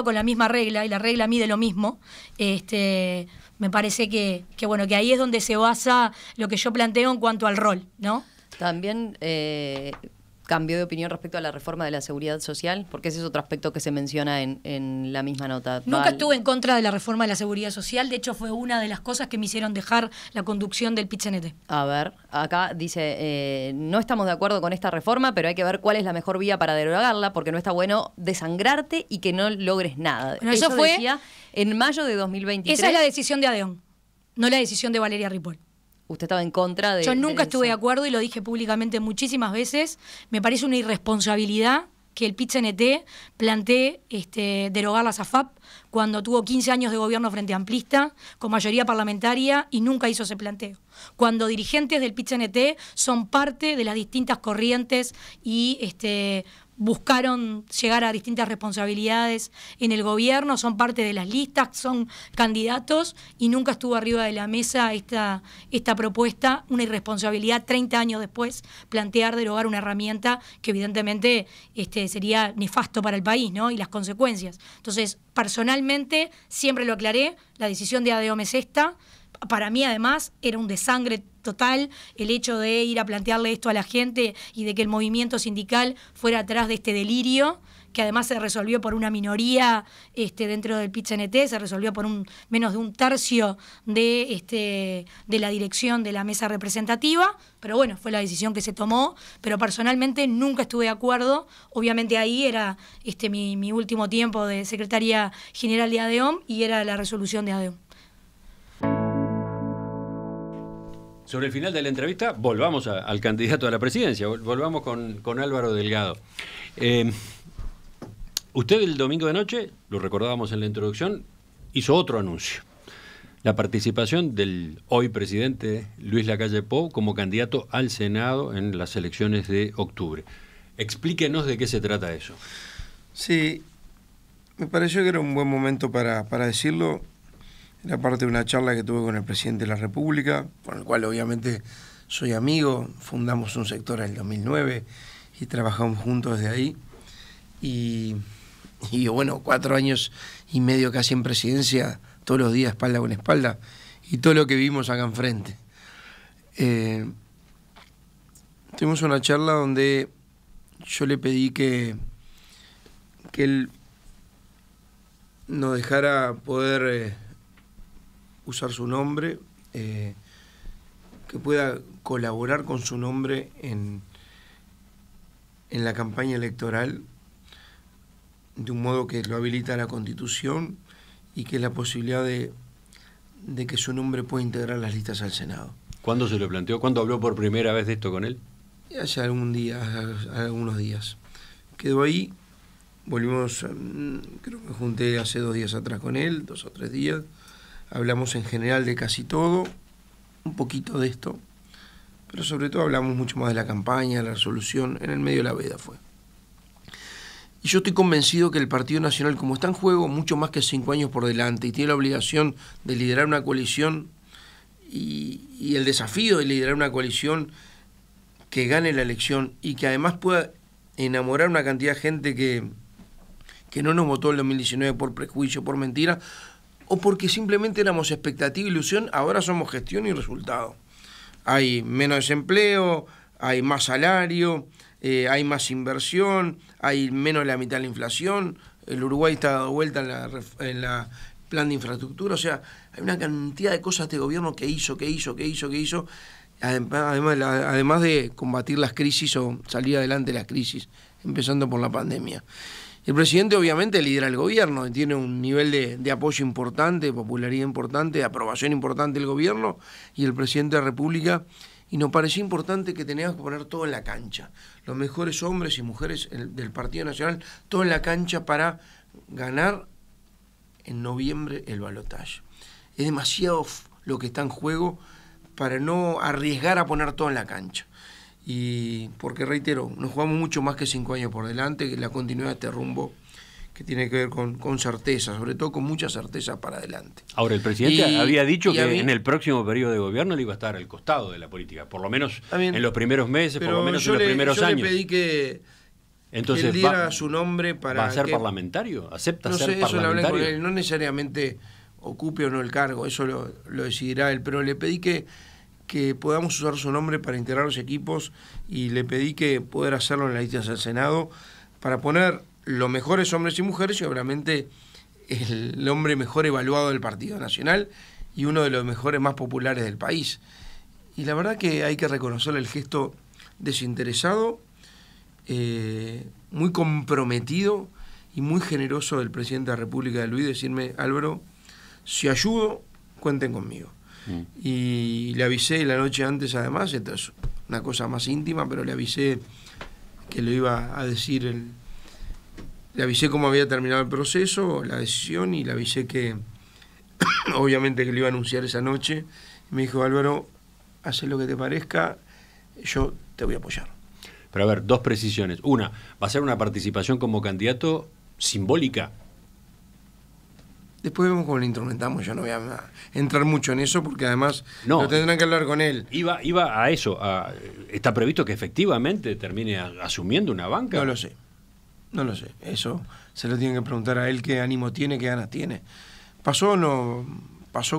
con la misma regla, y la regla mide lo mismo, me parece que ahí es donde se basa lo que yo planteo en cuanto al rol, ¿no? También cambió de opinión respecto a la reforma de la seguridad social, porque ese es otro aspecto que se menciona en la misma nota. Nunca estuve en contra de la reforma de la seguridad social, de hecho fue una de las cosas que me hicieron dejar la conducción del PIT-CNT. A ver, acá dice, no estamos de acuerdo con esta reforma, pero hay que ver cuál es la mejor vía para derogarla, porque no está bueno desangrarte y que no logres nada. Bueno, eso fue decía en mayo de 2023. Esa es la decisión de Adeón, no la decisión de Valeria Ripoll. Usted estaba en contra de... Yo nunca estuve de acuerdo y lo dije públicamente muchísimas veces. Me parece una irresponsabilidad que el PIT-CNT plantee derogar la SAFAP cuando tuvo 15 años de gobierno frente amplista, con mayoría parlamentaria, y nunca hizo ese planteo. Cuando dirigentes del PIT-CNT son parte de las distintas corrientes y buscaron llegar a distintas responsabilidades en el gobierno, son parte de las listas, son candidatos, y nunca estuvo arriba de la mesa esta propuesta, una irresponsabilidad 30 años después, plantear derogar una herramienta que evidentemente sería nefasto para el país, ¿no? Y las consecuencias. Entonces, personalmente, siempre lo aclaré, la decisión de Adeón es esta. Para mí, además, era un desangre total el hecho de ir a plantearle esto a la gente y de que el movimiento sindical fuera atrás de este delirio, que además se resolvió por una minoría dentro del PIT-CNT, se resolvió por menos de un tercio de la dirección de la mesa representativa, pero bueno, fue la decisión que se tomó, pero personalmente nunca estuve de acuerdo. Obviamente ahí era mi último tiempo de secretaria general de Adeón y era la resolución de Adeón. Sobre el final de la entrevista, volvamos al candidato a la presidencia, volvamos con Álvaro Delgado. Usted el domingo de noche, lo recordábamos en la introducción, hizo otro anuncio. La participación del hoy presidente Luis Lacalle Pou como candidato al Senado en las elecciones de octubre. Explíquenos de qué se trata eso. Sí, me pareció que era un buen momento para decirlo. Era parte de una charla que tuve con el presidente de la República, con el cual obviamente soy amigo. Fundamos un sector en el 2009 y trabajamos juntos desde ahí. Y bueno, 4 años y medio casi en presidencia, todos los días espalda con espalda, y todo lo que vivimos acá enfrente. Tuvimos una charla donde yo le pedí que él nos dejara poder usar su nombre, que pueda colaborar con su nombre en la campaña electoral, de un modo que lo habilita la Constitución y que es la posibilidad de que su nombre pueda integrar las listas al Senado. ¿Cuándo se lo planteó? ¿Cuándo habló por primera vez de esto con él? Hace algunos días. Quedó ahí, volvimos, creo que me junté hace 2 días atrás con él, 2 o 3 días. Hablamos en general de casi todo, un poquito de esto, pero sobre todo hablamos mucho más de la campaña, la resolución, en el medio de la veda fue. Y yo estoy convencido que el Partido Nacional, como está en juego mucho más que 5 años por delante y tiene la obligación de liderar una coalición y el desafío de liderar una coalición que gane la elección y que además pueda enamorar a una cantidad de gente que no nos votó en el 2019 por prejuicio, por mentira, o porque simplemente éramos expectativa e ilusión, ahora somos gestión y resultado. Hay menos desempleo, hay más salario, hay más inversión, hay menos de la mitad de la inflación, el Uruguay está dado vuelta en la plan de infraestructura, o sea, hay una cantidad de cosas de gobierno que hizo, además de combatir las crisis o salir adelante de las crisis, empezando por la pandemia. El presidente obviamente lidera el gobierno, tiene un nivel de apoyo importante, de popularidad importante, de aprobación importante del gobierno, y el presidente de la República y nos parecía importante que teníamos que poner todo en la cancha. Los mejores hombres y mujeres del Partido Nacional, todo en la cancha para ganar en noviembre el balotaje. Es demasiado lo que está en juego para no arriesgar a poner todo en la cancha. Y porque, reitero, nos jugamos mucho más que 5 años por delante, que la continuidad de este rumbo que tiene que ver con certeza, sobre todo con mucha certeza para adelante. Ahora, el presidente había dicho que en el próximo periodo de gobierno él iba a estar al costado de la política, por lo menos en los primeros meses, por lo menos en los primeros años. Yo le pedí que entonces, él diera su nombre para... ¿Va a ser parlamentario? ¿Acepta ser parlamentario? No sé, eso lo hablé con él, no necesariamente ocupe o no el cargo, eso lo decidirá él, pero le pedí que podamos usar su nombre para integrar los equipos y le pedí que poder hacerlo en las listas del Senado para poner los mejores hombres y mujeres y obviamente el hombre mejor evaluado del Partido Nacional y uno de los mejores más populares del país. Y la verdad que hay que reconocerle el gesto desinteresado, muy comprometido y muy generoso del presidente de la República de Luis, decirme: Álvaro, si ayudo, cuenten conmigo. Y le avisé la noche antes, además, esto es una cosa más íntima, pero le avisé que lo iba a decir, le avisé cómo había terminado el proceso, la decisión, y le avisé que obviamente que lo iba a anunciar esa noche. Y me dijo: Álvaro, haz lo que te parezca, yo te voy a apoyar. Pero a ver, 2 precisiones. Una, ¿va a ser una participación como candidato simbólica? Después vemos cómo lo instrumentamos, yo no voy a entrar mucho en eso porque además lo tendrán que hablar con él. Iba a eso, ¿está previsto que efectivamente termine asumiendo una banca? No lo sé, eso se lo tienen que preguntar a él, qué ánimo tiene, qué ganas tiene. Pasó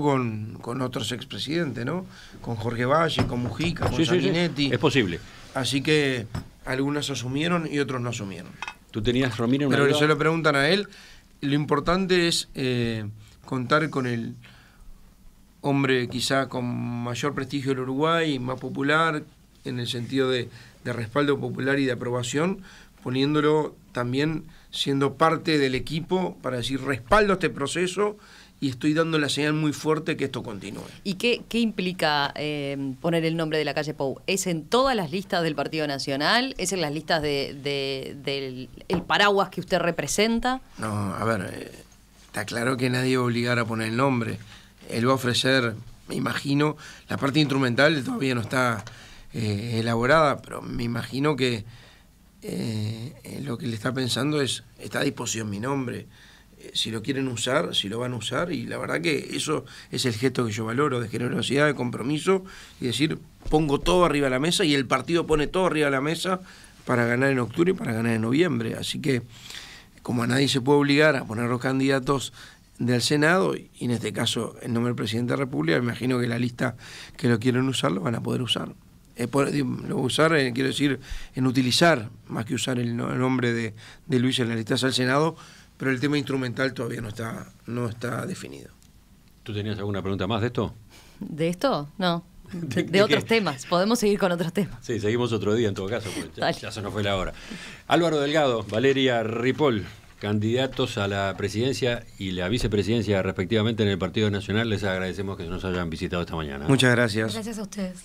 con otros expresidentes, ¿no? Con Jorge Valle, con Mujica, con Sanguinetti. Sí, es posible. Así que algunos asumieron y otros no asumieron. ¿Tú tenías, Romina, una Pero duda? se lo preguntan a él. Lo importante es contar con el hombre quizá con mayor prestigio del Uruguay, más popular, en el sentido de respaldo popular y de aprobación, poniéndolo también siendo parte del equipo para decir: respaldo este proceso y estoy dando la señal muy fuerte que esto continúe. ¿Y qué implica poner el nombre de la calle Pou? ¿Es en todas las listas del Partido Nacional? ¿Es en las listas del paraguas que usted representa? No, a ver, está claro que nadie va a obligar a poner el nombre. Él va a ofrecer, me imagino, la parte instrumental todavía no está elaborada, pero me imagino que lo que le está pensando es: está a disposición mi nombre. Si lo quieren usar, si lo van a usar, y la verdad que eso es el gesto que yo valoro, de generosidad, de compromiso, y decir: pongo todo arriba de la mesa, y el partido pone todo arriba de la mesa para ganar en octubre y para ganar en noviembre. Así que, como a nadie se puede obligar a poner los candidatos del Senado, y en este caso el nombre del presidente de la República, me imagino que la lista que lo quieren usar lo van a poder usar. Lo usar, quiero decir, en utilizar, más que usar el nombre de Luis en la lista del Senado, pero el tema instrumental todavía no está definido. ¿Tú tenías alguna pregunta más de esto? ¿De esto? No. De otros temas. Podemos seguir con otros temas. Sí, seguimos otro día en todo caso, porque ya se nos fue la hora. Álvaro Delgado, Valeria Ripoll, candidatos a la presidencia y la vicepresidencia respectivamente en el Partido Nacional. Les agradecemos que nos hayan visitado esta mañana. Muchas gracias. Gracias a ustedes.